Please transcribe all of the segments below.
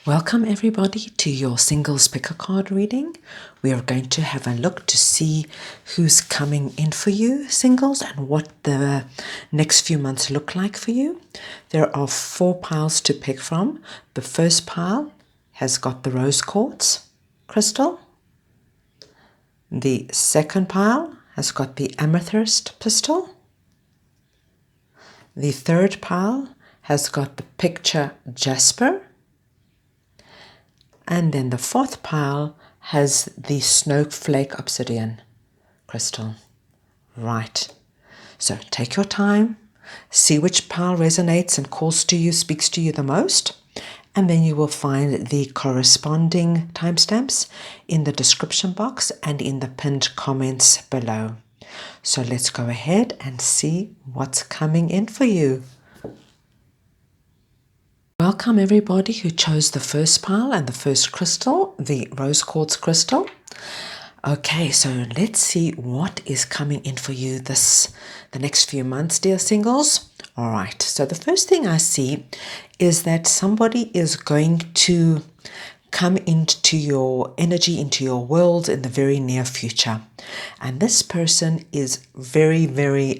Welcome everybody to your singles picker card reading. We are going to have a look to see who's coming in for you, singles, and what the next few months look like for you. There are 4 piles to pick from. The first pile has got the rose quartz crystal. The second pile has got the amethyst crystal. The third pile has got the picture Jasper. And then the fourth pile has the Snowflake Obsidian crystal. Right. So take your time, see which pile resonates and calls to you, speaks to you the most, and then you will find the corresponding timestamps in the description box and in the pinned comments below. So let's go ahead and see what's coming in for you. Welcome everybody who chose the first pile and the first crystal, the rose quartz crystal. Okay, so let's see what is coming in for you the next few months, dear singles. All right, so the first thing I see is that somebody is going to come into your energy, into your world in the very near future. And this person is very, very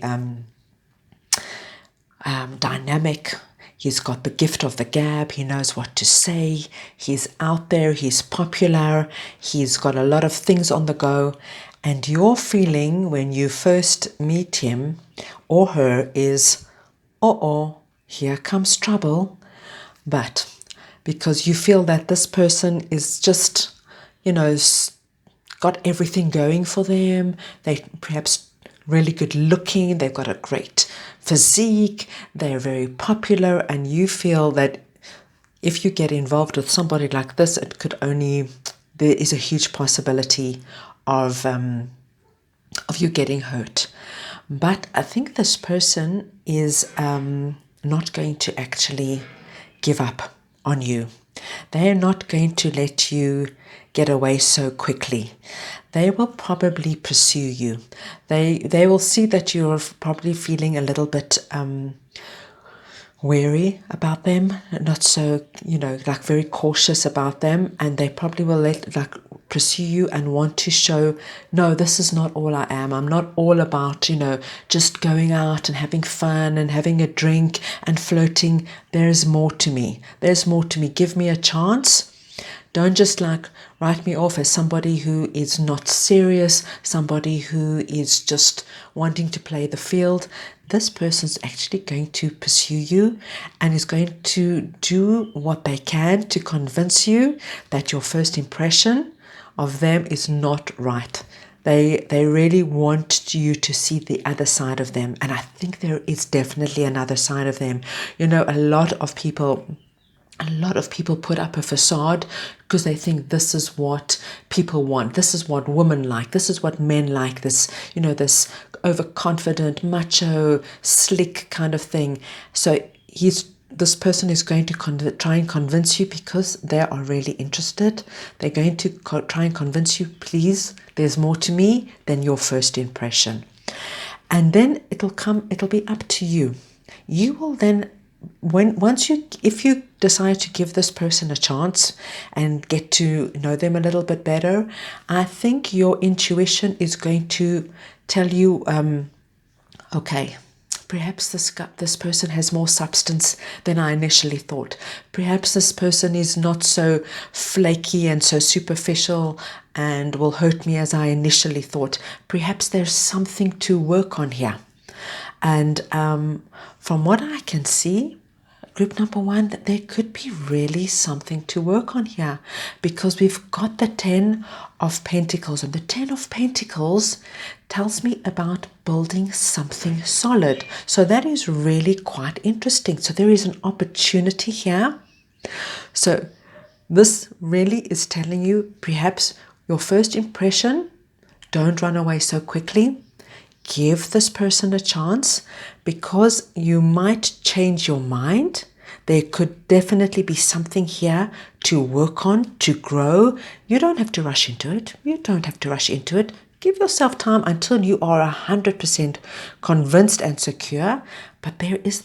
dynamic. He's got the gift of the gab. He knows what to say. He's out there. He's popular. He's got a lot of things on the go. And your feeling when you first meet him or her is, uh-oh, here comes trouble. But because you feel that this person is just, got everything going for them. They perhaps really good looking. They've got a great physique, they're very popular, and you feel that if you get involved with somebody like this, there is a huge possibility of you getting hurt. But I think this person is not going to actually give up on you. They are not going to let you get away so quickly. They will probably pursue you. They will see that you're probably feeling a little bit wary about them, not so, very cautious about them, and they probably will pursue you and want to show, no, this is not all I am. I'm not all about, just going out and having fun and having a drink and flirting. There's more to me. There's more to me. Give me a chance. Don't just write me off as somebody who is not serious, somebody who is just wanting to play the field. This person's actually going to pursue you and is going to do what they can to convince you that your first impression of them is not right. They really want you to see the other side of them. And I think there is definitely another side of them. A lot of people put up a facade because they think this is what people want. This is what women like. This is what men like. This overconfident, macho, slick kind of thing. So this person is going to try and convince you because they are really interested. They're going to try and convince you, please, there's more to me than your first impression. And then it'll be up to you. You will then if you decide to give this person a chance and get to know them a little bit better, I think your intuition is going to tell you, okay, perhaps this person has more substance than I initially thought. Perhaps this person is not so flaky and so superficial and will hurt me as I initially thought. Perhaps there's something to work on here. And from what I can see, group number 1, that there could be really something to work on here because we've got the 10 of Pentacles. And the 10 of Pentacles tells me about building something solid. So that is really quite interesting. So there is an opportunity here. So this really is telling you perhaps your first impression, don't run away so quickly. Give this person a chance because you might change your mind. There could definitely be something here to work on, to grow. You don't have to rush into it. Give yourself time until you are 100% convinced and secure. But there is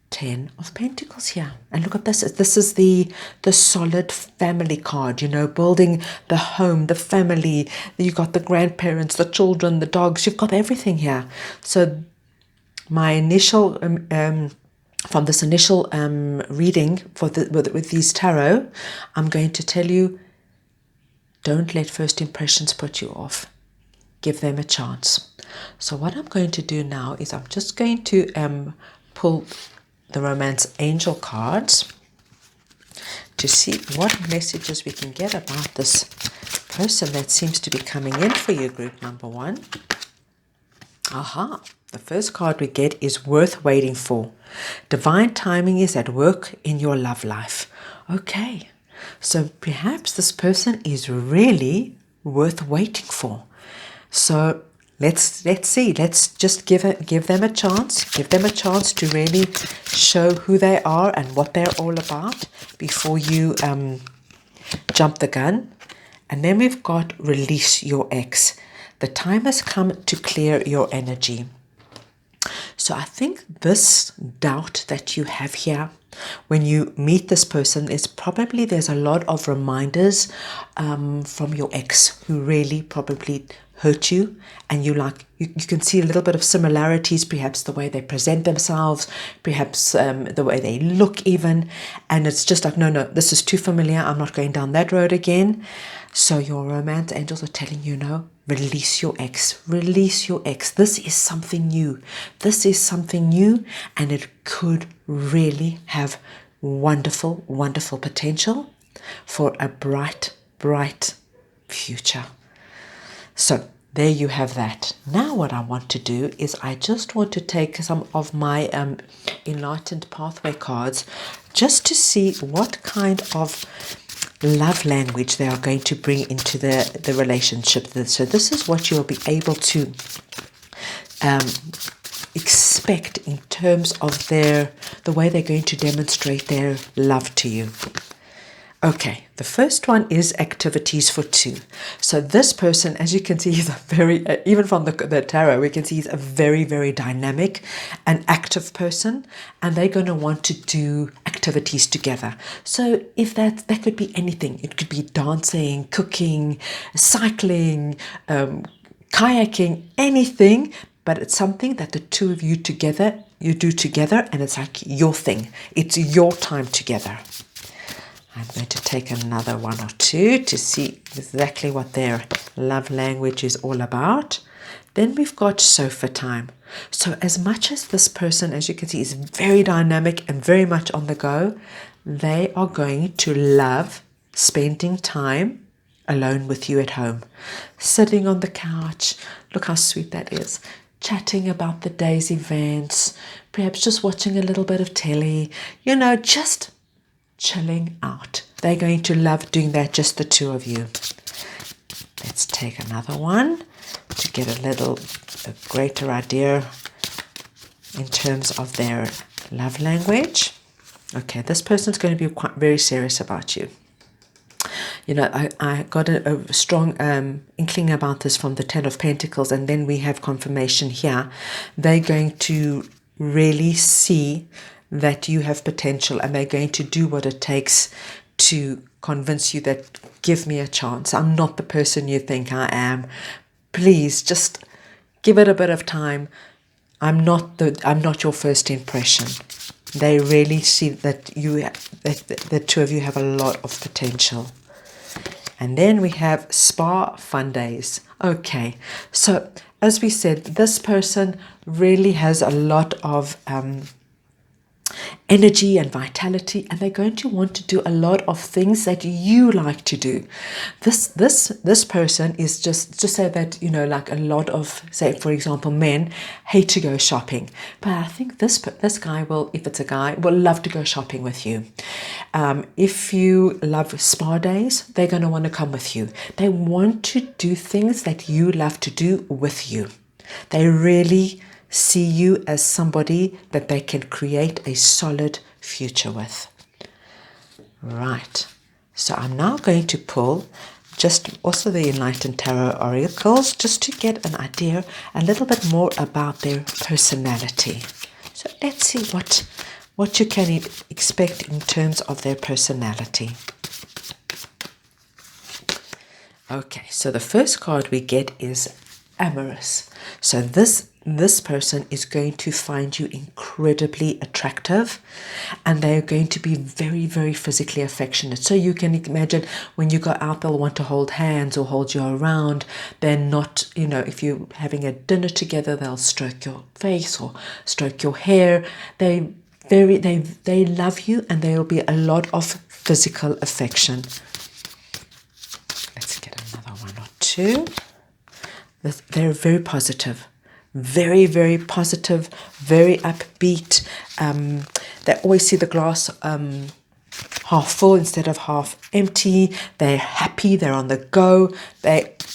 Ten of Pentacles here. And look at this. This is the solid family card, you know, building the home, the family. You've got the grandparents, the children, the dogs. You've got everything here. So my initial, from this initial reading for with these tarot, I'm going to tell you, don't let first impressions put you off. Give them a chance. So what I'm going to do now is I'm just going to pull the Romance Angel cards to see what messages we can get about this person that seems to be coming in for you, group number one. Aha, the first card we get is worth waiting for. Divine timing is at work in your love life. Okay, so perhaps this person is really worth waiting for. So let's see. Let's just give them a chance. Give them a chance to really show who they are and what they're all about before you jump the gun. And then we've got release your ex. The time has come to clear your energy. So I think this doubt that you have here when you meet this person is probably, there's a lot of reminders from your ex who really probably hurt you, and you can see a little bit of similarities, perhaps the way they present themselves, perhaps the way they look even, and it's just like, no, this is too familiar, I'm not going down that road again. So your romance angels are telling you, no, release your ex. Release your ex. This is something new. This is something new, and it could really have wonderful, wonderful potential for a bright, bright future. So there you have that. Now what I want to do is I just want to take some of my Enlightened Pathway cards just to see what kind of love language they are going to bring into the relationship. So this is what you'll be able to expect in terms of the way they're going to demonstrate their love to you. Okay, the first one is activities for two. So this person, as you can see, is a very, even from the tarot, we can see he's a very, very dynamic and active person, and they're going to want to do activities together. So if that could be anything. It could be dancing, cooking, cycling, kayaking, anything, but it's something that the two of you together, you do together, and it's like your thing. It's your time together. I'm going to take another one or two to see exactly what their love language is all about. Then we've got sofa time. So as much as this person, as you can see, is very dynamic and very much on the go, they are going to love spending time alone with you at home. Sitting on the couch, look how sweet that is. Chatting about the day's events, perhaps just watching a little bit of telly, just chilling out. They're going to love doing that, just the two of you. Let's take another one to get a greater idea in terms of their love language. Okay, this person's going to be very serious about you. I got a strong inkling about this from the Ten of Pentacles, and then we have confirmation here. They're going to really see that you have potential, and they're going to do what it takes to convince you that, give me a chance. I'm not the person you think I am. Please just give it a bit of time. I'm not your first impression. They really see that the two of you have a lot of potential. And then we have spa fun days. Okay, so as we said, this person really has a lot of energy and vitality, and they're going to want to do a lot of things that you like to do. This person is just say that, like a lot of, say for example, men hate to go shopping, but I think this guy will, if it's a guy, will love to go shopping with you. If you love spa days, they're going to want to come with you. They want to do things that you love to do with you. They really see you as somebody that they can create a solid future with. Right, so I'm now going to pull just also the Enlightened Tarot Oracles, just to get an idea a little bit more about their personality. So let's see what you can expect in terms of their personality. Okay, so the first card we get is amorous. So this person is going to find you incredibly attractive, and they're going to be very, very physically affectionate. So you can imagine when you go out, they'll want to hold hands or hold you around. They're not, if you're having a dinner together, they'll stroke your face or stroke your hair. They love you, and there will be a lot of physical affection. Let's get another one or two. They're very positive, very, very positive, very upbeat. They always see the glass half full instead of half empty. They're happy, they're on the go,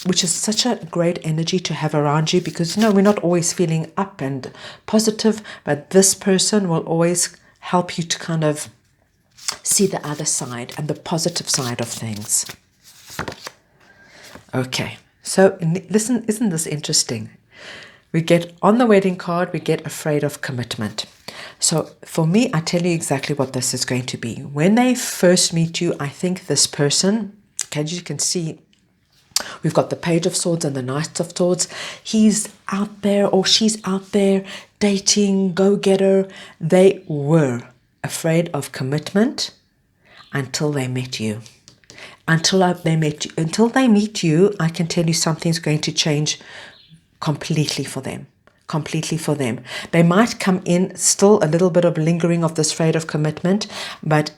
which is such a great energy to have around you, because we're not always feeling up and positive, but this person will always help you to kind of see the other side and the positive side of things. Okay, so listen, isn't this interesting? We get on the wedding card, we get afraid of commitment. So for me, I tell you exactly what this is going to be. When they first meet you, I think this person, as you can see, we've got the Page of Swords and the Knight of Swords. He's out there or she's out there dating, go-getter. They were afraid of commitment until they met you. Until they meet you, I can tell you something's going to change completely for them. They might come in still a little bit of lingering of this afraid of commitment, but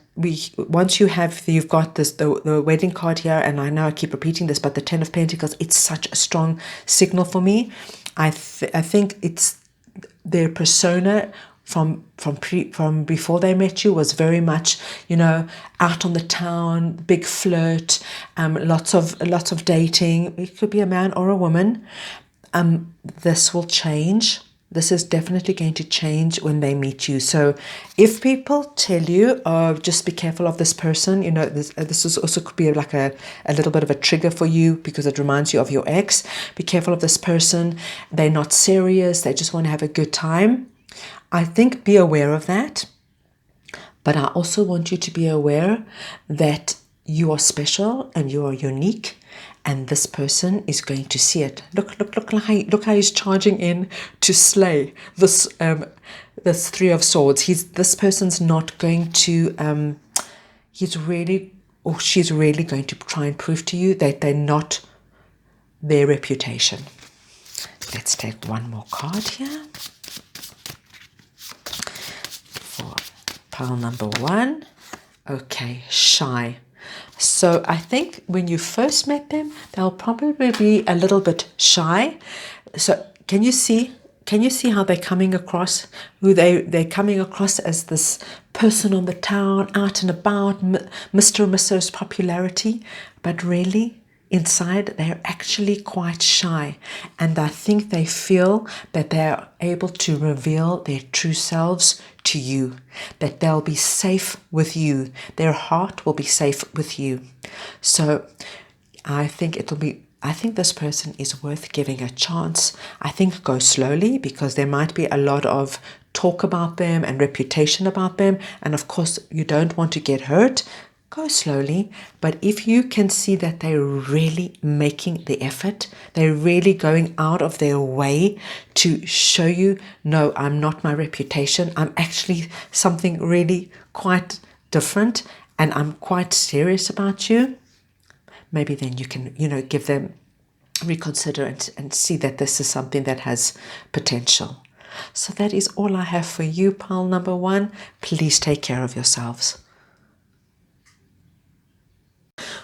once you've got this the wedding card here, and I know I keep repeating this, but the Ten of Pentacles, it's such a strong signal for me. I think it's their persona from before they met you was very much, out on the town, big flirt, lots of dating. It could be a man or a woman. This will change. This is definitely going to change when they meet you. So if people tell you, oh, just be careful of this person, this is also could be like a little bit of a trigger for you because it reminds you of your ex. Be careful of this person. They're not serious. They just want to have a good time. I think be aware of that. But I also want you to be aware that you are special and you are unique. And this person is going to see it. Look how he's charging in to slay this Three of Swords. This person's not going to. She's really going to try and prove to you that they're not their reputation. Let's take one more card here for pile number 1. Okay, shy. So I think when you first met them, they'll probably be a little bit shy. So can you see how they're coming across? They're coming across as this person on the town, out and about, Mr. and Mrs. Popularity, but really inside they're actually quite shy, and I think they feel that they're able to reveal their true selves to you, that they'll be safe with you, their heart will be safe with you. So I think this person is worth giving a chance. I think go slowly, because there might be a lot of talk about them and reputation about them, and of course you don't want to get hurt. Go slowly, but if you can see that they're really making the effort, they're really going out of their way to show you, no, I'm not my reputation, I'm actually something really quite different, and I'm quite serious about you, maybe then you can, give them, reconsider and see that this is something that has potential. So that is all I have for you, pile number 1. Please take care of yourselves.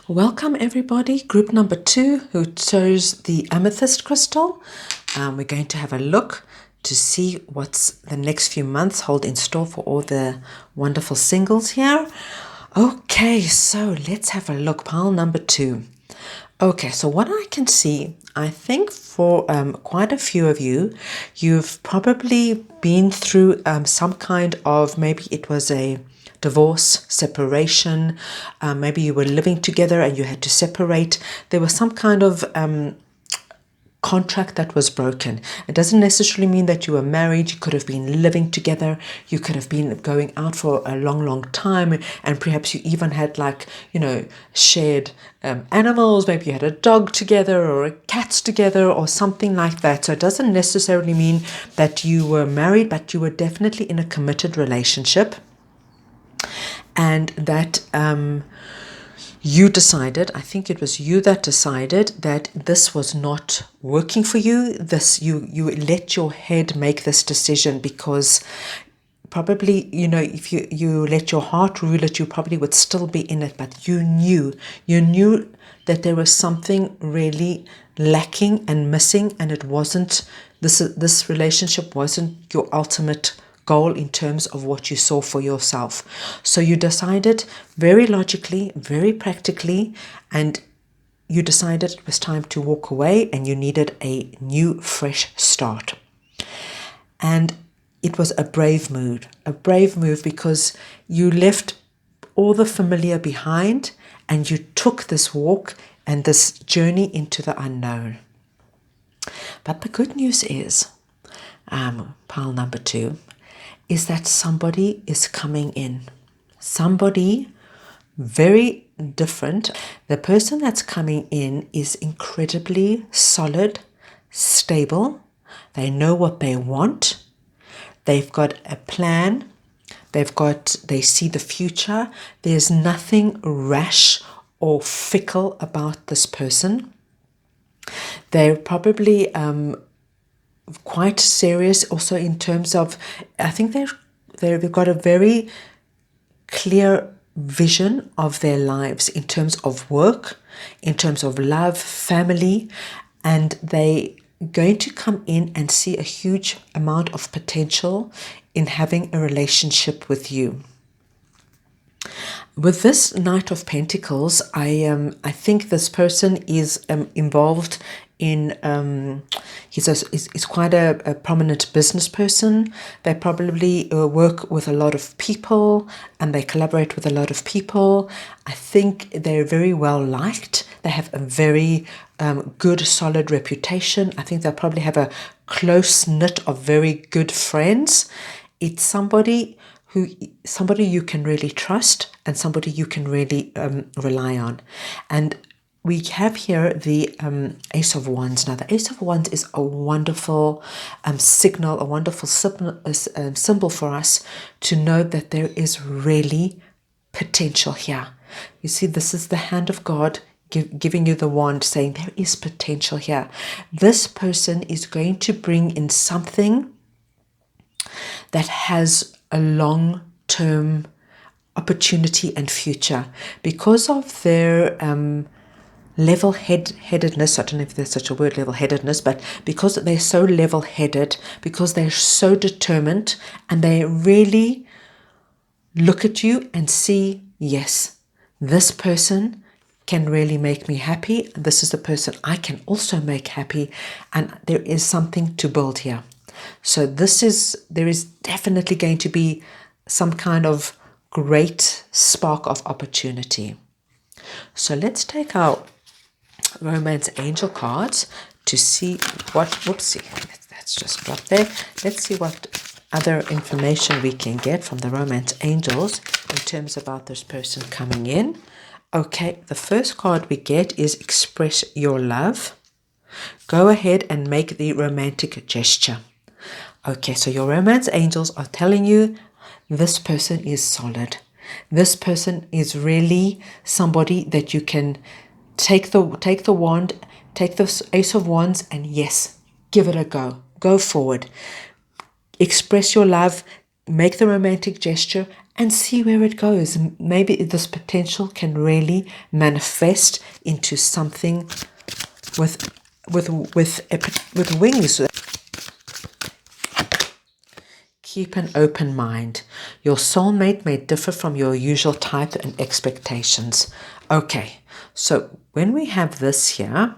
Welcome everybody, group number 2 who chose the Amethyst crystal. We're going to have a look to see what's the next few months hold in store for all the wonderful singles here. Okay, so let's have a look, pile number 2. Okay, so what I can see, I think for quite a few of you, you've probably been through some kind of, maybe it was a divorce, separation, maybe you were living together and you had to separate. There was some kind of contract that was broken. It doesn't necessarily mean that you were married. You could have been living together. You could have been going out for a long, long time. And perhaps you even had shared animals. Maybe you had a dog together or a cat together or something like that. So it doesn't necessarily mean that you were married, but you were definitely in a committed relationship. And that you decided, I think it was you that decided that this was not working for you. You let your head make this decision, because probably, if you let your heart rule it, you probably would still be in it, but you knew that there was something really lacking and missing, and it wasn't, this relationship wasn't your ultimate goal in terms of what you saw for yourself. So you decided very logically, very practically, and you decided it was time to walk away and you needed a new, fresh start. And it was a brave move because you left all the familiar behind and you took this walk and this journey into the unknown. But the good news is, pile number 2, is that somebody is coming in. Somebody very different. The person that's coming in is incredibly solid, stable. They know what they want. They've got a plan. They see the future. There's nothing rash or fickle about this person. They're probably quite serious also in terms of, I think they've got a very clear vision of their lives in terms of work, in terms of love, family, and they going to come in and see a huge amount of potential in having a relationship with you. With this Knight of Pentacles, I think this person is involved in, he's quite a prominent business person. They probably work with a lot of people and they collaborate with a lot of people. I think they're very well liked. They have a very good, solid reputation. I think they'll probably have a close knit of very good friends. It's somebody you can really trust and somebody you can really rely on. And we have here the Ace of Wands. Now, the Ace of Wands is a wonderful signal, a wonderful symbol for us to know that there is really potential here. You see, this is the hand of God giving you the wand, saying there is potential here. This person is going to bring in something that has a long-term opportunity and future because of their level-headedness. I don't know if there's such a word, level-headedness, but because they're so level-headed, because they're so determined, and they really look at you and see, yes, this person can really make me happy. This is the person I can also make happy, and there is something to build here. So there is definitely going to be some kind of great spark of opportunity. So let's take our Romance Angel cards to see what, whoopsie, that's just dropped there. Let's see what other information we can get from the Romance Angels in terms about this person coming in. Okay, the first card we get is Express Your Love. Go ahead and make the romantic gesture. Okay, so your Romance Angels are telling you this person is solid. This person is really somebody that you can take the wand, take the Ace of Wands, and yes, give it a go. Go forward. Express your love, make the romantic gesture, and see where it goes. Maybe this potential can really manifest into something with wings. Keep an open mind. Your soulmate may differ from your usual type and expectations. Okay, so when we have this here,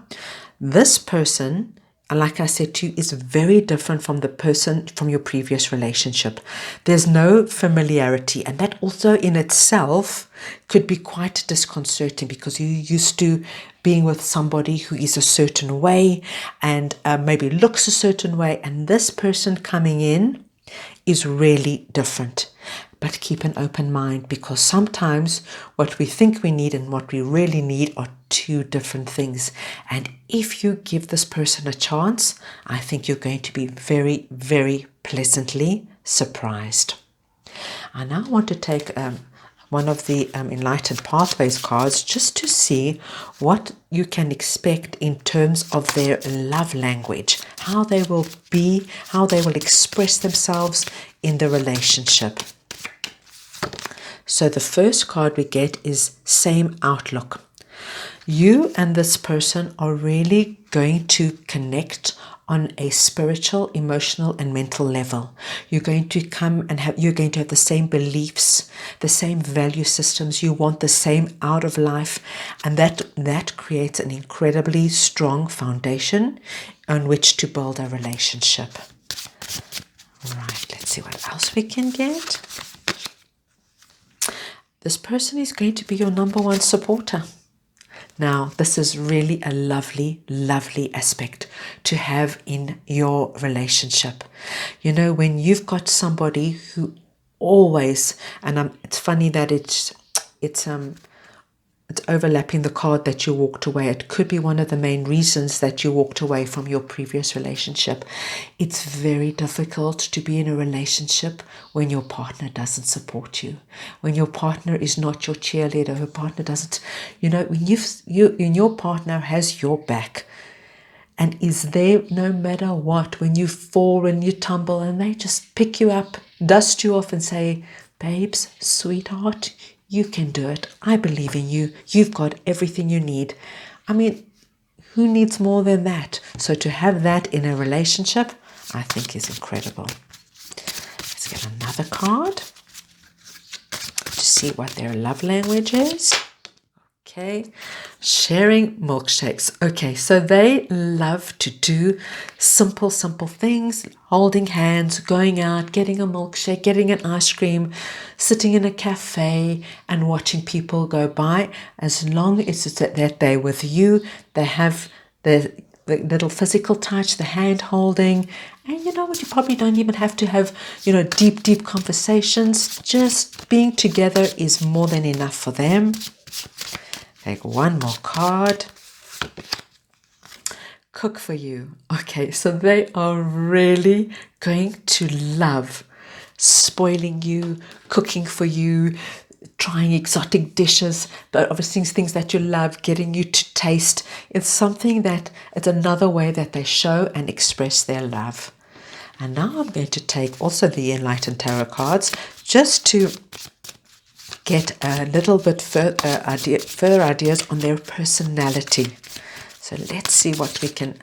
this person like I said to you, is very different from the person from your previous relationship. There's no familiarity, and that also in itself could be quite disconcerting, because you're used to being with somebody who is a certain way and maybe looks a certain way, and this person coming in is really different. But keep an open mind, because sometimes what we think we need and what we really need are two different things. And if you give this person a chance, I think you're going to be very, very pleasantly surprised. I now want to take one of the Enlightened Pathways cards, just to see what you can expect in terms of their love language, how they will be, how they will express themselves in the relationship. So the first card we get is Same Outlook. You and this person are really going to connect on a spiritual, emotional, and mental level. You're going to you're going to have the same beliefs, the same value systems. You want the same out of life, and that creates an incredibly strong foundation on which to build a relationship. Right, let's see what else we can get. This person is going to be your number one supporter. Now, this is really a lovely, lovely aspect to have in your relationship. You know, when you've got somebody who always, and it's funny that it's overlapping the card that you walked away. It could be one of the main reasons that you walked away from your previous relationship. It's very difficult to be in a relationship when your partner doesn't support you, when your partner is not your cheerleader, your partner doesn't, when your partner has your back and is there no matter what, when you fall and you tumble, and they just pick you up, dust you off and say, babes, sweetheart, you can do it. I believe in you. You've got everything you need. I mean, who needs more than that? So to have that in a relationship, I think is incredible. Let's get another card to see what their love language is. Okay, sharing milkshakes. Okay, so they love to do simple things, holding hands, going out, getting a milkshake, getting an ice cream, sitting in a cafe and watching people go by. As long as it's that they're with you, they have the little physical touch, the hand holding, and you know what, you probably don't even have to have, deep conversations. Just being together is more than enough for them. Take one more card. Cook for you. Okay, so they are really going to love spoiling you, cooking for you, trying exotic dishes, but obviously things that you love, getting you to taste. It's another way that they show and express their love. And now I'm going to take also the Enlightened Tarot cards, just to get a little bit further ideas on their personality. So let's see what we can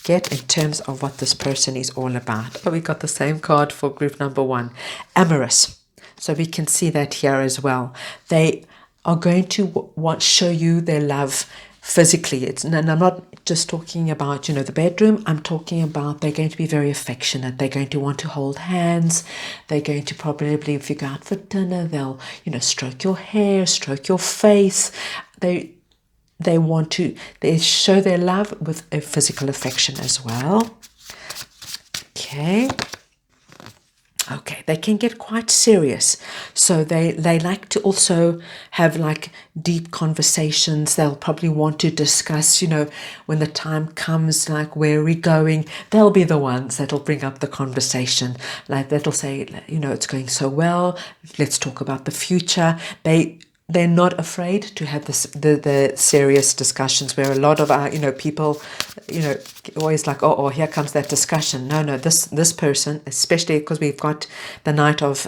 get in terms of what this person is all about. Oh, we got the same card for group number 1, amorous. So we can see that here as well. They are going to show you their love physically. And I'm not just talking about, the bedroom. I'm talking about they're going to be very affectionate. They're going to want to hold hands. They're going to probably, if you go out for dinner, they'll, stroke your hair, stroke your face. They show their love with a physical affection as well. Okay, they can get quite serious. So they like to also have like deep conversations. They'll probably want to discuss, when the time comes, like, where are we going? They'll be the ones that'll bring up the conversation. Like, that'll say, it's going so well. Let's talk about the future. They're not afraid to have the serious discussions, where a lot of our, people, always like, oh, here comes that discussion. No, this person, especially because we've got the Knight of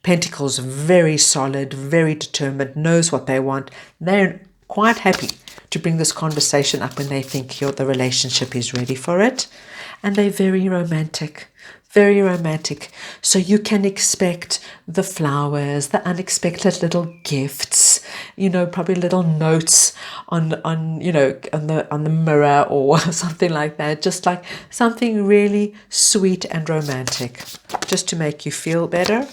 Pentacles, very solid, very determined, knows what they want. They're quite happy to bring this conversation up when they think the relationship is ready for it. And they're very romantic. Very romantic. So you can expect the flowers, the unexpected little gifts, probably little notes on the mirror or something like that, just like something really sweet and romantic, just to make you feel better.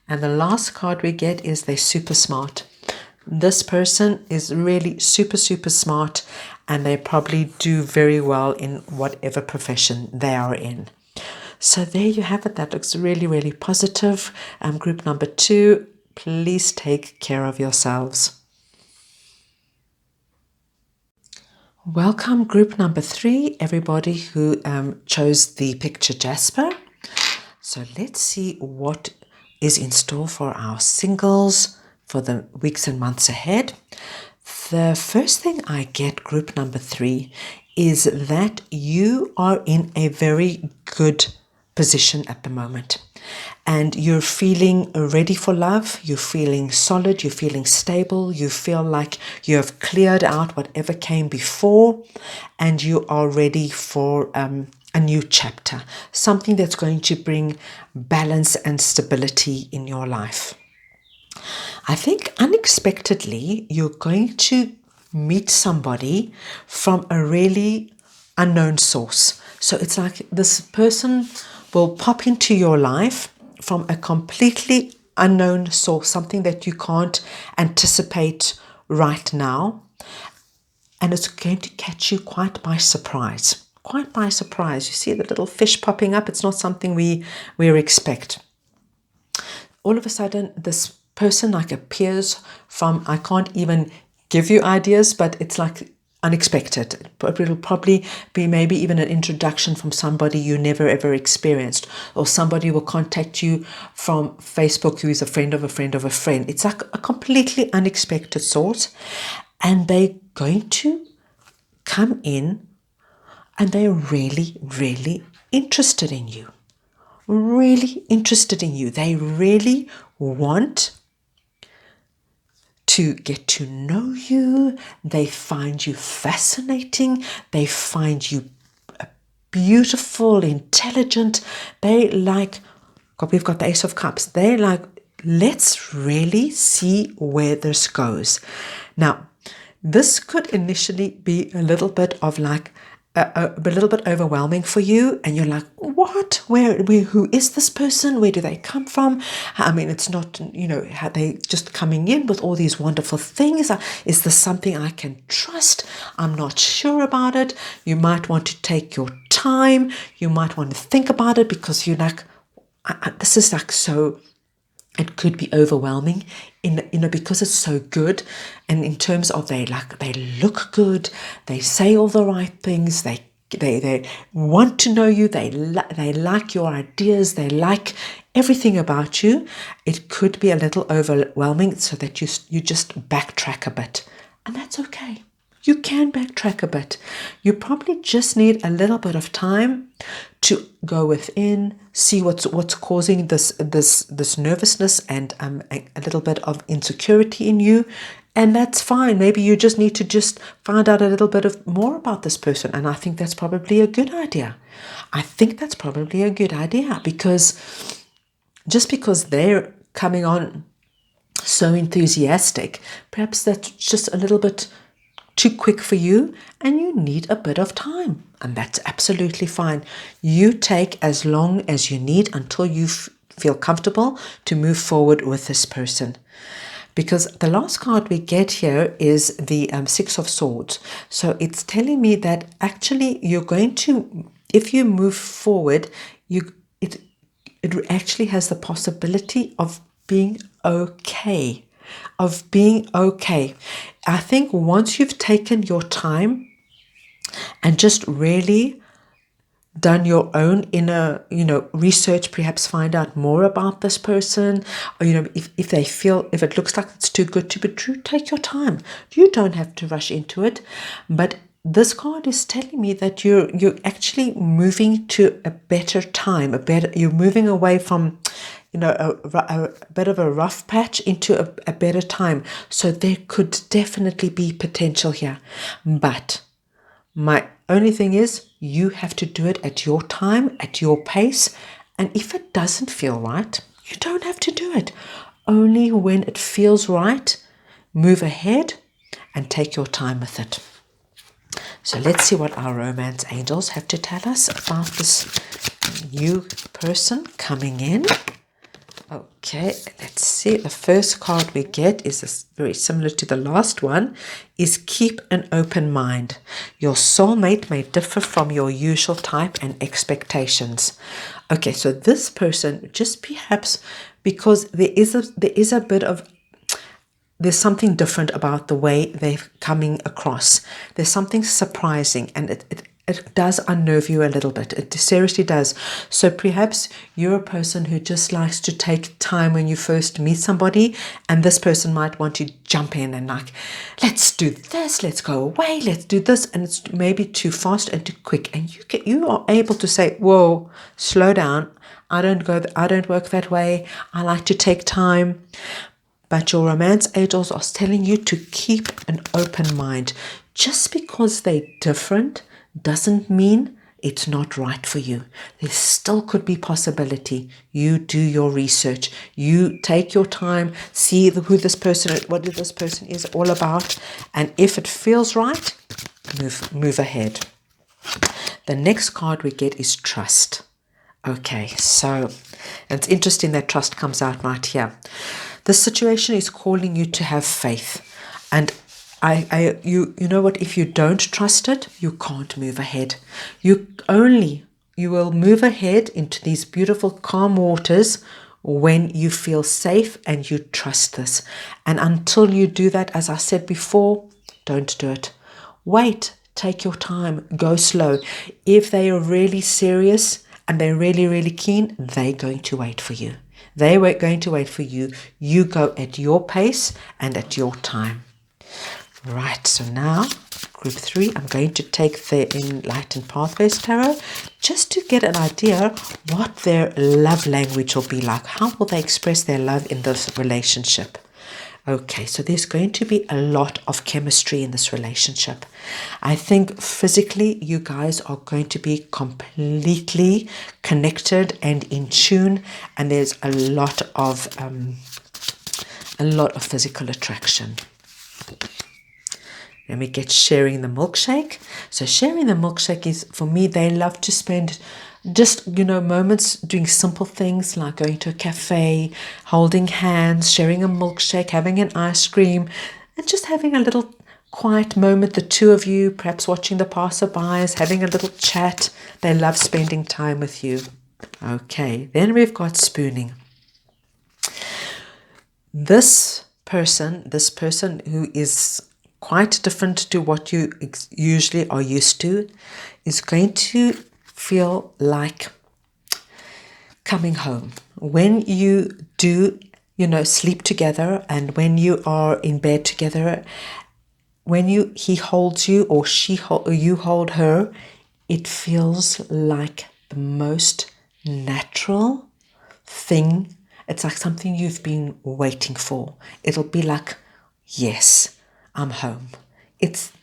And the last card we get is they're super smart. This person is really super, super smart, and they probably do very well in whatever profession they are in. So there you have it. That looks really, really positive. Group number 2, please take care of yourselves. Welcome, group number 3, everybody who chose the picture Jasper. So let's see what is in store for our singles for the weeks and months ahead. The first thing I get, group number 3, is that you are in a very good position at the moment, and you're feeling ready for love. You're feeling solid, you're feeling stable, you feel like you have cleared out whatever came before, and you are ready for a new chapter, something that's going to bring balance and stability in your life. I think unexpectedly you're going to meet somebody from a really unknown source. So it's like this person will pop into your life from a completely unknown source, something that you can't anticipate right now. And it's going to catch you quite by surprise. Quite by surprise. You see the little fish popping up. It's not something we expect. All of a sudden, this person like appears from, I can't even give you ideas, but it's like unexpected. It'll probably be maybe even an introduction from somebody you never ever experienced, or somebody will contact you from Facebook who is a friend of a friend of a friend. It's like a completely unexpected source, and they're going to come in and they're really, really interested in you. Really interested in you. They really want to get to know you. They find you fascinating. They find you beautiful, intelligent. They like, God, we've got the Ace of Cups. They like, let's really see where this goes. Now, this could initially be a little bit of like, a little bit overwhelming for you, and you're like, what? Where, who is this person? Where do they come from? I mean, it's not, are they just coming in with all these wonderful things? Is this something I can trust? I'm not sure about it. You might want to take your time. You might want to think about it, because you're like, this is like so. It could be overwhelming, because it's so good, and in terms of they look good, they say all the right things, they want to know you, they like your ideas, they like everything about you. It could be a little overwhelming, so that you just backtrack a bit, and that's okay. You can backtrack a bit. You probably just need a little bit of time to go within, see what's causing this nervousness and a little bit of insecurity in you, and that's fine. Maybe you just need to just find out a little bit of more about this person, and I think that's probably a good idea. Because just because they're coming on so enthusiastic, perhaps that's just a little bit too quick for you, and you need a bit of time, and that's absolutely fine. You take as long as you need until you feel comfortable to move forward with this person. Because the last card we get here is the Six of Swords. So it's telling me that actually you're going to, if you move forward, it actually has the possibility of being okay. I think once you've taken your time and just really done your own inner, research, perhaps find out more about this person, or, if it looks like it's too good to be true, take your time. You don't have to rush into it. But this card is telling me that you're actually moving to a better time, you're moving away from, a bit of a rough patch into a better time. So there could definitely be potential here. But my only thing is, you have to do it at your time, at your pace. And if it doesn't feel right, you don't have to do it. Only when it feels right, move ahead and take your time with it. So let's see what our romance angels have to tell us about this new person coming in. Okay, let's see. The first card we get is very similar to the last one, is keep an open mind. Your soulmate may differ from your usual type and expectations. Okay, so this person, just perhaps because there is a bit of, there's something different about the way they're coming across. There's something surprising, and it does unnerve you a little bit. It seriously does. So perhaps you're a person who just likes to take time when you first meet somebody, and this person might want to jump in and like, let's do this, let's go away, let's do this, and it's maybe too fast and too quick. And you are able to say, whoa, slow down. I don't work that way. I like to take time. But your romance angels are telling you to keep an open mind. Just because they're different doesn't mean it's not right for you. There still could be possibility. You do your research. You take your time, see what this person is all about. And if it feels right, move ahead. The next card we get is trust. Okay, so it's interesting that trust comes out right here. This situation is calling you to have faith. And you know what, if you don't trust it, you can't move ahead. You will move ahead into these beautiful calm waters when you feel safe and you trust this. And until you do that, as I said before, don't do it. Wait, take your time, go slow. If they are really serious and they're really, really keen, they're going to wait for you. They were going to wait for you. You go at your pace and at your time. Right, so now, group 3, I'm going to take the Enlightened Pathways Tarot just to get an idea what their love language will be like. How will they express their love in this relationship? Okay, so there's going to be a lot of chemistry in this relationship. I think physically you guys are going to be completely connected and in tune, and there's a lot of physical attraction. Then we get sharing the milkshake. So sharing the milkshake is, for me, they love to spend just, moments doing simple things like going to a cafe, holding hands, sharing a milkshake, having an ice cream, and just having a little quiet moment, the two of you, perhaps watching the passerbys, having a little chat. They love spending time with you. Okay, then we've got spooning. This person who is quite different to what you usually are used to, is going to feel like coming home. When you do, sleep together, and when you are in bed together, when he holds you or you hold her, it feels like the most natural thing. It's like something you've been waiting for. It'll be like, yes, I'm home.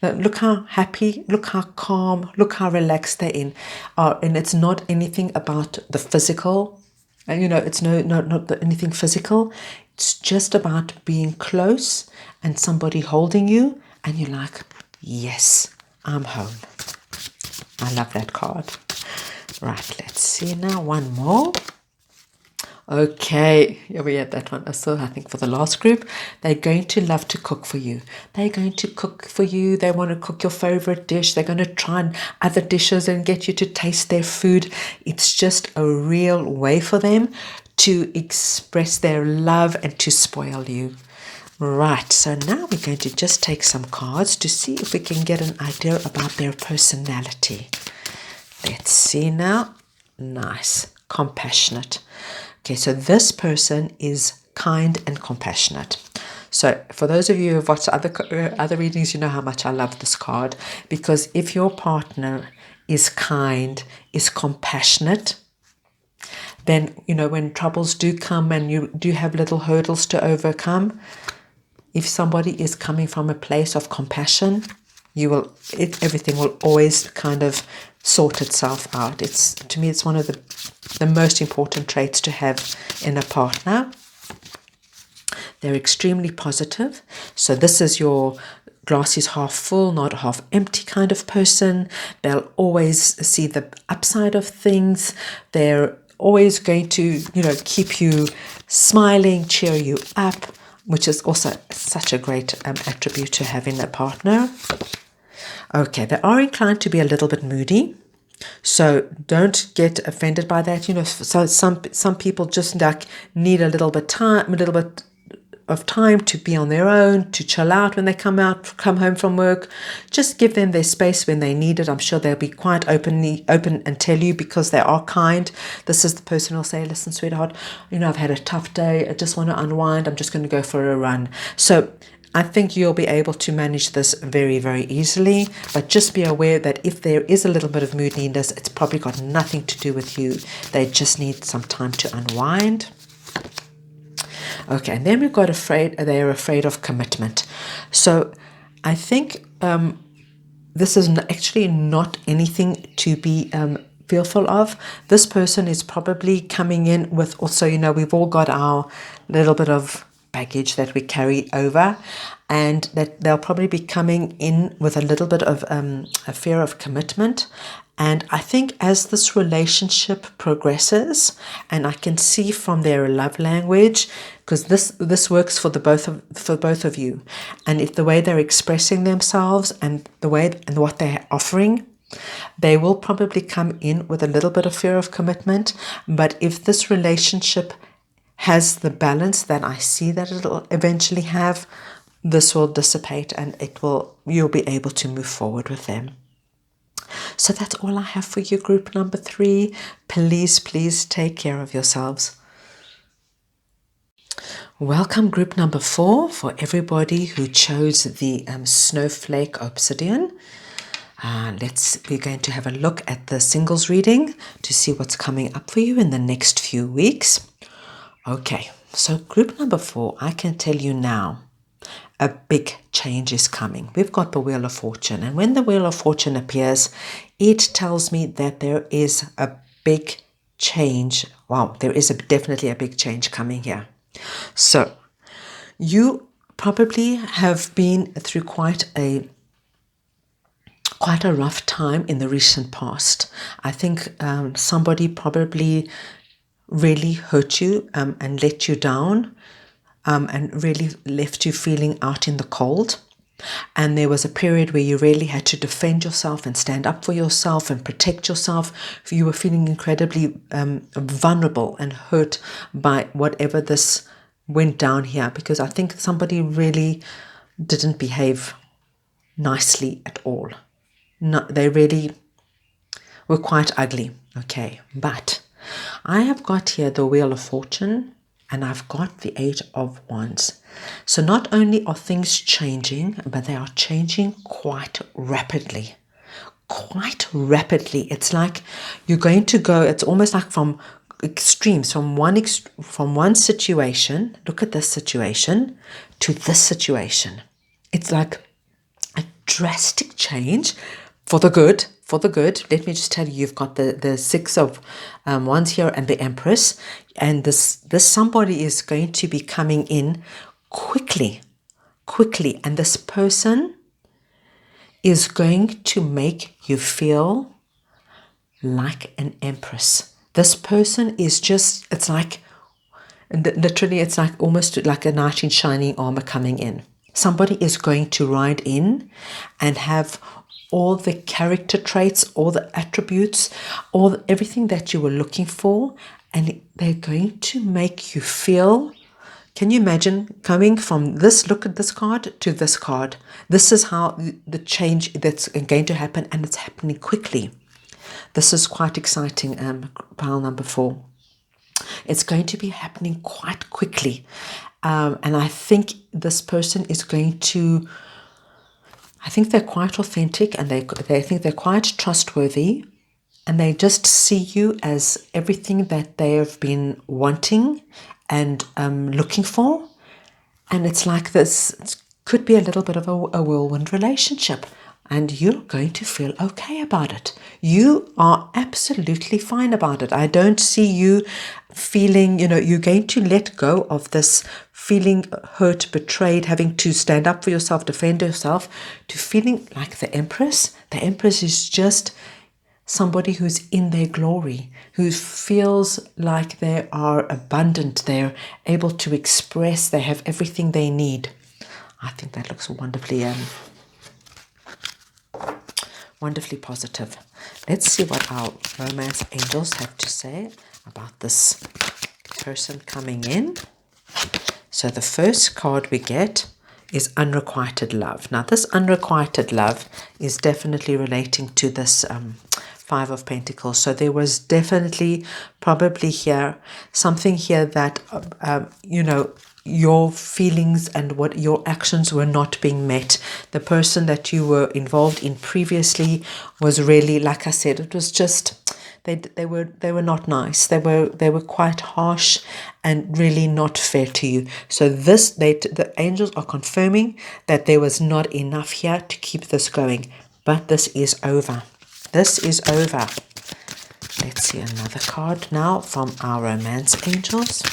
Look how happy, look how calm, look how relaxed they're in. And it's not anything about the physical. And it's not anything physical. It's just about being close and somebody holding you, and you're like, yes, I'm home. I love that card. Right, let's see now, one more. Okay, yeah, we had that one. So I think for the last group, they're going to love to cook for you. They're going to cook for you. They want to cook your favorite dish. They're going to try other dishes and get you to taste their food. It's just a real way for them to express their love and to spoil you. Right, so now we're going to just take some cards to see if we can get an idea about their personality. Let's see now. Nice, compassionate. Okay, so this person is kind and compassionate. So for those of you who have watched other readings, you know how much I love this card, because if your partner is kind, is compassionate, then, when troubles do come and you do have little hurdles to overcome, if somebody is coming from a place of compassion, everything will always kind of sort itself out. To me, it's one of the most important traits to have in a partner. They're extremely positive. So this is your glass is half full, not half empty kind of person. They'll always see the upside of things. They're always going to, keep you smiling, cheer you up, which is also such a great attribute to have in a partner. Okay, they are inclined to be a little bit moody. So don't get offended by that. So some people just need a little bit of time to be on their own, to chill out when they come home from work. Just give them their space when they need it. I'm sure they'll be quite open and tell you, because they are kind. This is the person who'll say, listen, sweetheart, I've had a tough day. I just want to unwind. I'm just going to go for a run. So I think you'll be able to manage this very, very easily. But just be aware that if there is a little bit of moodiness, it's probably got nothing to do with you. They just need some time to unwind. Okay, and then we've got they're afraid of commitment. So I think this is actually not anything to be fearful of. This person is probably coming in with also, we've all got our little bit of baggage that we carry over, and that they'll probably be coming in with a little bit of a fear of commitment. And I think as this relationship progresses, and I can see from their love language, because this works for both of you, and if the way they're expressing themselves and the way and what they're offering, they will probably come in with a little bit of fear of commitment. But if this relationship has the balance that I see that it'll eventually have, this will dissipate and you'll be able to move forward with them. So that's all I have for you, group number 3. Please take care of yourselves. Welcome, group number 4, for everybody who chose the Snowflake Obsidian. We're going to have a look at the singles reading to see what's coming up for you in the next few weeks. Okay, so group number 4, I can tell you now, a big change is coming. We've got the Wheel of Fortune, and when the Wheel of Fortune appears, it tells me that there is a big change. Wow, there is definitely a big change coming here. So you probably have been through quite a rough time in the recent past. I think somebody probably really hurt you and let you down, and really left you feeling out in the cold. And there was a period where you really had to defend yourself and stand up for yourself and protect yourself. You were feeling incredibly vulnerable and hurt by whatever this went down here, because I think somebody really didn't behave nicely at all. No, they really were quite ugly. Okay, but I have got here the Wheel of Fortune, and I've got the 8 of Wands. So not only are things changing, but they are changing quite rapidly. Quite rapidly. It's like you're going to go, it's almost like from extremes, from one situation, look at this situation, to this situation. It's like a drastic change for the good. Let me just tell you, you've got the 6 of Wands here and the Empress, and this somebody is going to be coming in quickly, and this person is going to make you feel like an empress. This person is just, it's like, literally, it's like almost like a knight in shining armor coming in. Somebody is going to ride in and have all the character traits, all the attributes, everything that you were looking for, and they're going to make you feel. Can you imagine coming from this, look at this card, to this card? This is how the change that's going to happen, and it's happening quickly. This is quite exciting, pile number 4. It's going to be happening quite quickly. And I think this person is going to, I think they're quite authentic, and they think they're quite trustworthy, and they just see you as everything that they have been wanting and looking for. And it's like this, it could be a little bit of a whirlwind relationship. and you're going to feel okay about it. You are absolutely fine about it. I don't see you feeling, you're going to let go of this feeling hurt, betrayed, having to stand up for yourself, defend yourself, to feeling like the Empress. The Empress is just somebody who's in their glory, who feels like they are abundant, they're able to express, they have everything they need. I think that looks wonderfully positive. Let's see what our romance angels have to say about this person coming in. So the first card we get is Unrequited Love. Now this Unrequited Love is definitely relating to this Five of Pentacles. So there was definitely probably here something here that your feelings and what your actions were not being met. The person that you were involved in previously was really, like I said, it was just they were not nice. They were quite harsh and really not fair to you. So the angels are confirming that there was not enough here to keep this going. But this is over. This is over. Let's see another card now from our romance angels.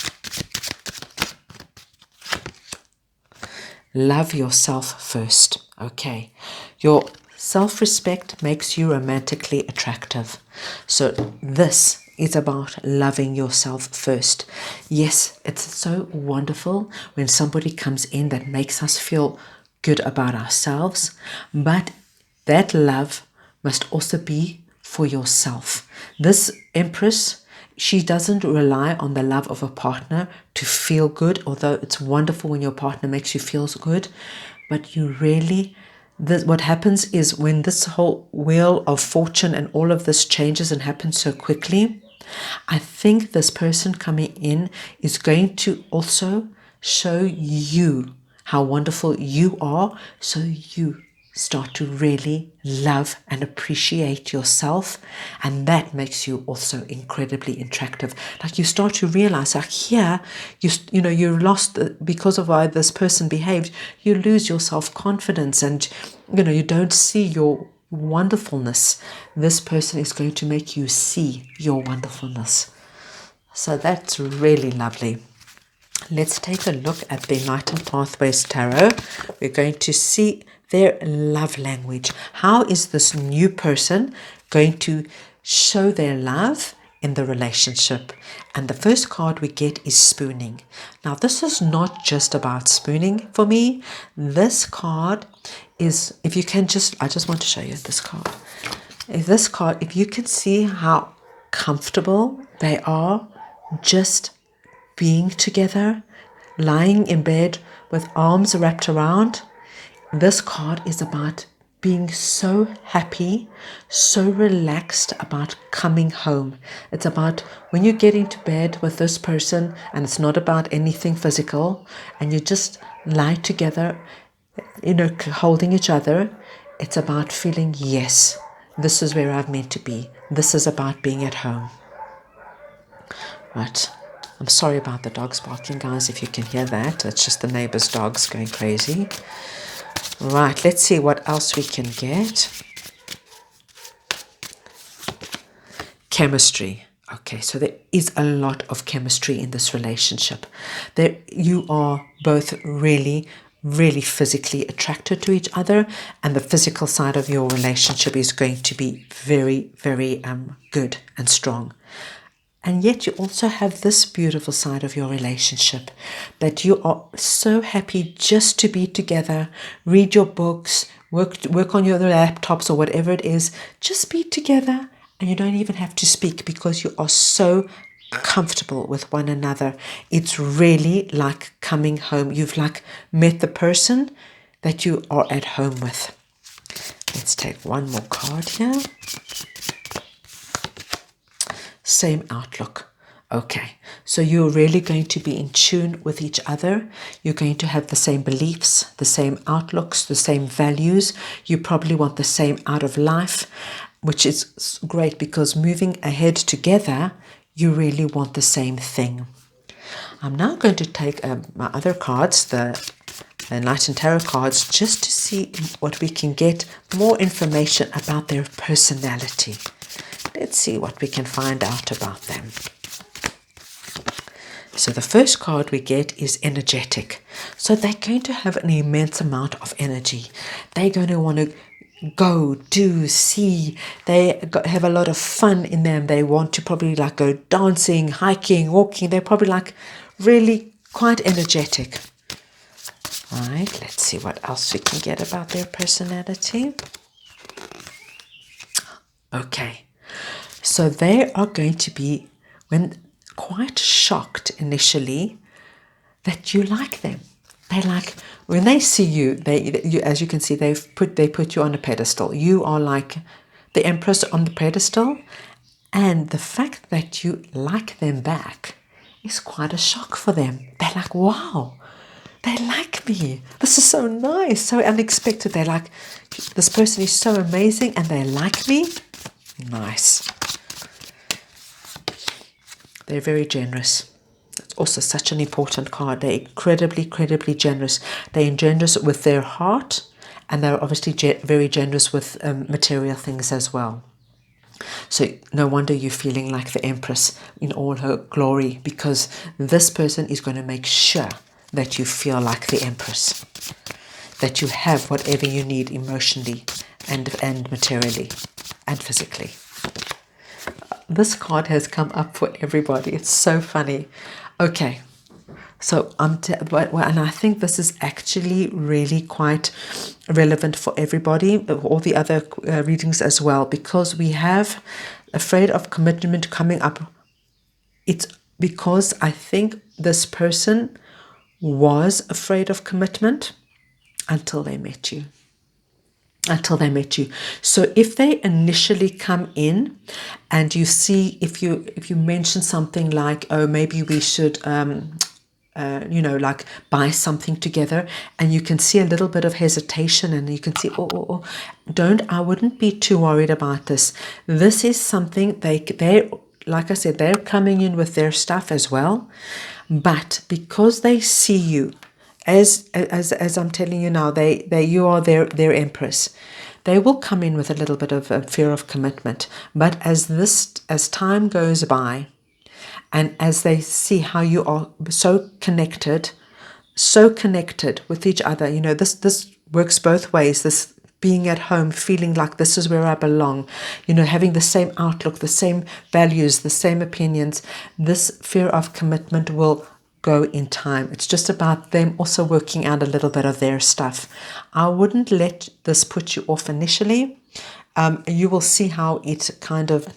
Love yourself first. Okay. Your self-respect makes you romantically attractive. So this is about loving yourself first. Yes, it's so wonderful when somebody comes in that makes us feel good about ourselves, but that love must also be for yourself. This Empress, she doesn't rely on the love of a partner to feel good, although it's wonderful when your partner makes you feel good, but you really, what happens is when this whole wheel of fortune and all of this changes and happens so quickly, I think this person coming in is going to also show you how wonderful you are, so you start to really love and appreciate yourself, and that makes you also incredibly attractive. Like you start to realize, like here, you lost because of how this person behaved. You lose your self-confidence, and you don't see your wonderfulness. This person is going to make you see your wonderfulness. So that's really lovely. Let's take a look at the Enlightened Pathways Tarot. We're going to see their love language. How is this new person going to show their love in the relationship? And the first card we get is Spooning. Now, this is not just about spooning for me. This card is, if you can I just want to show you this card. If you can see how comfortable they are just being together, lying in bed with arms wrapped around. This card is about being so happy, so relaxed about coming home. It's about when you get into bed with this person, and it's not about anything physical, and you just lie together, holding each other. It's about feeling, yes, this is where I'm meant to be. This is about being at home. Right. I'm sorry about the dogs barking, guys, if you can hear that. It's just the neighbor's dogs going crazy. Right, let's see what else we can get. Chemistry. Okay, so there is a lot of chemistry in this relationship. You are both really, really physically attracted to each other, and the physical side of your relationship is going to be very, very good and strong. And yet you also have this beautiful side of your relationship, that you are so happy just to be together, read your books, work on your laptops or whatever it is, just be together, and you don't even have to speak because you are so comfortable with one another. It's really like coming home. You've like met the person that you are at home with. Let's take one more card here. Same outlook. Okay, so you're really going to be in tune with each other. You're going to have the same beliefs, the same outlooks, the same values. You probably want the same out of life, which is great because moving ahead together, you really want the same thing. I'm now going to take my other cards, the Enlightened Tarot cards, just to see what we can get more information about their personality. Let's see what we can find out about them. So the first card we get is energetic. So they're going to have an immense amount of energy. They're going to want to go, do, see. They have a lot of fun in them. They want to probably like go dancing, hiking, walking. They're probably like really quite energetic. Right, let's see what else we can get about their personality. Okay, so they are going to be quite shocked initially that you like them. They like when they see you. As you can see, they put you on a pedestal. You are like the Empress on the pedestal, and the fact that you like them back is quite a shock for them. They're like, wow, they like me. This is so nice, so unexpected. They're like, this person is so amazing, and they like me. Nice. They're very generous. It's also such an important card. They're incredibly generous. They're generous with their heart, and they're obviously very generous with material things as well. So no wonder you're feeling like the Empress in all her glory, because this person is going to make sure that you feel like the Empress, that you have whatever you need emotionally and materially and physically. This card has come up for everybody. It's so funny. Okay, so and I think this is actually really quite relevant for everybody, all the other readings as well, because we have afraid of commitment coming up. It's because I think this person was afraid of commitment until they met you. So if they initially come in and you see, if you mention something like, oh, maybe we should like buy something together, and you can see a little bit of hesitation, and you can see, I wouldn't be too worried about this. This is something they like I said, they're coming in with their stuff as well, but because they see you as I'm telling you now, you are their Empress. They will come in with a little bit of a fear of commitment, but as time goes by, and as they see how you are so connected with each other, this works both ways. This being at home, feeling like this is where I belong, having the same outlook, the same values, the same opinions. This fear of commitment will go in time. It's just about them also working out a little bit of their stuff. I wouldn't let this put you off initially. You will see how it kind of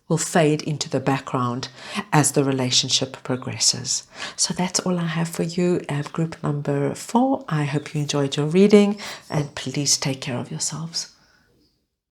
will fade into the background as the relationship progresses. So that's all I have for you, group number 4. I hope you enjoyed your reading, and please take care of yourselves.